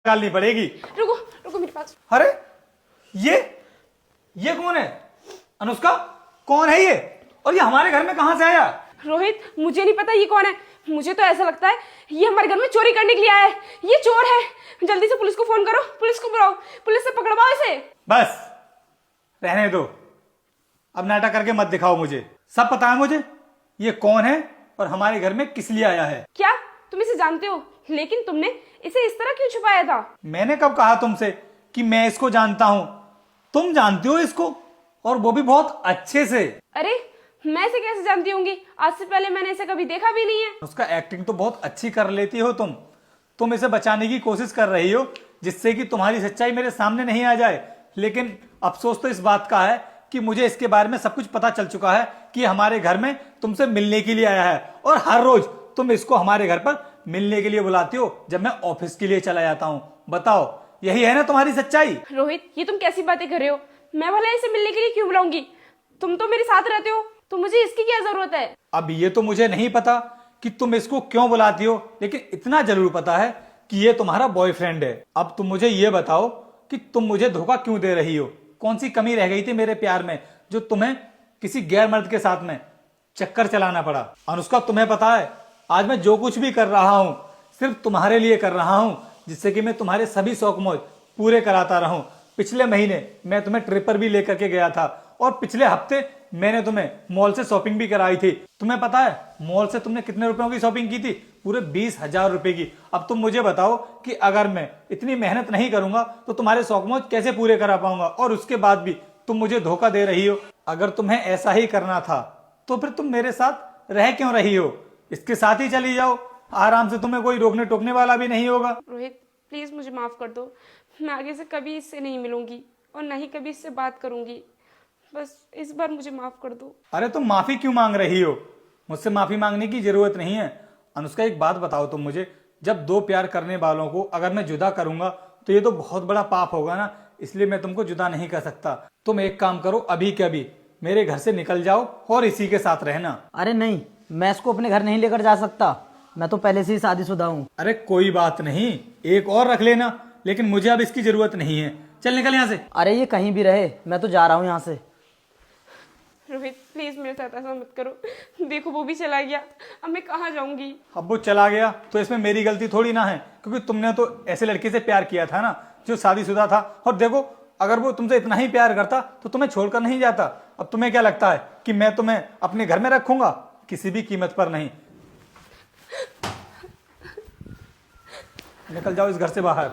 निकालनी पड़ेगी। रुको रुको मेरे पास। अरे ये कौन है? अनुष्का, कौन है ये? और ये हमारे घर में कहां से आया? रोहित, मुझे नहीं पता ये कौन है। मुझे तो ऐसा लगता है ये हमारे घर में चोरी करने के लिए आया है। ये चोर है। जल्दी से पुलिस को फोन करो, पुलिस को बुलाओ, पुलिस से पकड़वाओ इसे। बस रहने दो, अब नाटक करके मत दिखाओ। मुझे सब पता है मुझे ये कौन है और हमारे घर में किस लिए आया है। क्या तुम इसे जानते हो? लेकिन तुमने इसे इस तरह क्यों छुपाया था? मैंने कब कहा तुमसे कि मैं इसको जानता हूं? तुम जानती हो इसको, और वो भी बहुत अच्छे से। अरे मैं इसे कैसे जानती होंगी? आज से पहले मैंने इसे कभी देखा भी नहीं है। उसका एक्टिंग तो बहुत अच्छी कर लेती हो तुम इसे बचाने की कोशिश कर रही हो जिससे कि तुम्हारी सच्चाई मेरे सामने नहीं आ जाए। लेकिन अफसोस तो इस बात का है कि मुझे इसके बारे में सब कुछ पता चल चुका है कि हमारे घर में तुमसे मिलने के लिए आया है, और हर रोज तुम इसको हमारे घर पर मिलने के लिए बुलाती हो जब मैं ऑफिस के लिए चला जाता हूँ। बताओ, यही है ना तुम्हारी सच्चाई? रोहित, ये तुम कैसी बातें कर रहे हो? मैं भला इसे मिलने के लिए क्यों बुलाऊंगी? तुम तो मेरे साथ रहते हो, तो मुझे इसकी क्या जरूरत है? अब ये तो मुझे नहीं पता कि तुम इसको क्यों बुलाती हो, लेकिन इतना जरूर पता है कि ये तुम्हारा बॉयफ्रेंड है। अब तुम मुझे ये बताओ कि तुम मुझे धोखा क्यों दे रही हो? कौन सी कमी रह गई थी मेरे प्यार में जो तुम्हें किसी गैर मर्द के साथ में चक्कर चलाना पड़ा? अनुष्का, तुम्हें पता है आज मैं जो कुछ भी कर रहा हूं सिर्फ तुम्हारे लिए कर रहा हूं, जिससे कि मैं तुम्हारे सभी शौक मौज पूरे कराता रहूं। पिछले महीने मैं तुम्हें ट्रिप पर भी लेकर के गया था, और पिछले हफ्ते मैंने तुम्हें मॉल से शॉपिंग भी कराई थी। तुम्हें पता है मॉल से तुमने कितने रुपयों की शॉपिंग की थी? पूरे 20,000 रुपए की। अब तुम मुझे बताओ कि अगर मैं इतनी मेहनत नहीं करूंगा तो तुम्हारे शौक मौज कैसे पूरे करा पाऊंगा? और उसके बाद भी तुम मुझे धोखा दे रही हो। अगर तुम्हें ऐसा ही करना था तो फिर तुम मेरे साथ रह क्यों रही हो? इसके साथ ही चली जाओ, आराम से, तुम्हें कोई रोकने टोकने वाला भी नहीं होगा। रोहित, प्लीज मुझे माफ कर दो। मैं आगे से कभी इससे नहीं मिलूंगी और ना ही कभी इससे बात करूंगी। बस इस बार मुझे माफ कर दो। अरे तुम माफी क्यों मांग रही हो? मुझसे माफी मांगने की जरूरत नहीं है। अनुष्का, एक बात बताओ तुम मुझे, जब दो प्यार करने वालों को अगर मैं जुदा करूंगा तो ये तो बहुत बड़ा पाप होगा ना, इसलिए मैं तुमको जुदा नहीं कर सकता। तुम एक काम करो, अभी के अभी मेरे घर से निकल जाओ और इसी के साथ रहना। अरे नहीं, मैं इसको अपने घर नहीं लेकर जा सकता। मैं तो पहले से ही शादीशुदा हूँ। अरे कोई बात नहीं, एक और रख लेना, लेकिन मुझे अब इसकी जरूरत नहीं है। चल निकल यहाँ से। अरे ये कहीं भी रहे, मैं तो जा रहा हूँ यहाँ से। रोहित, प्लीज मेरे साथ ऐसा मत करो। देखो वो भी चला गया, अब मैं कहाँ जाऊंगी? अब वो चला गया तो इसमें मेरी गलती थोड़ी ना है, क्योंकि तुमने तो ऐसे लड़के से प्यार किया था ना जो शादीशुदा था। और देखो, अगर वो तुमसे इतना ही प्यार करता तो तुम्हें छोड़कर नहीं जाता। अब तुम्हें क्या लगता है कि मैं तुम्हें अपने घर में रखूंगा? किसी भी कीमत पर नहीं। निकल जाओ इस घर से बाहर।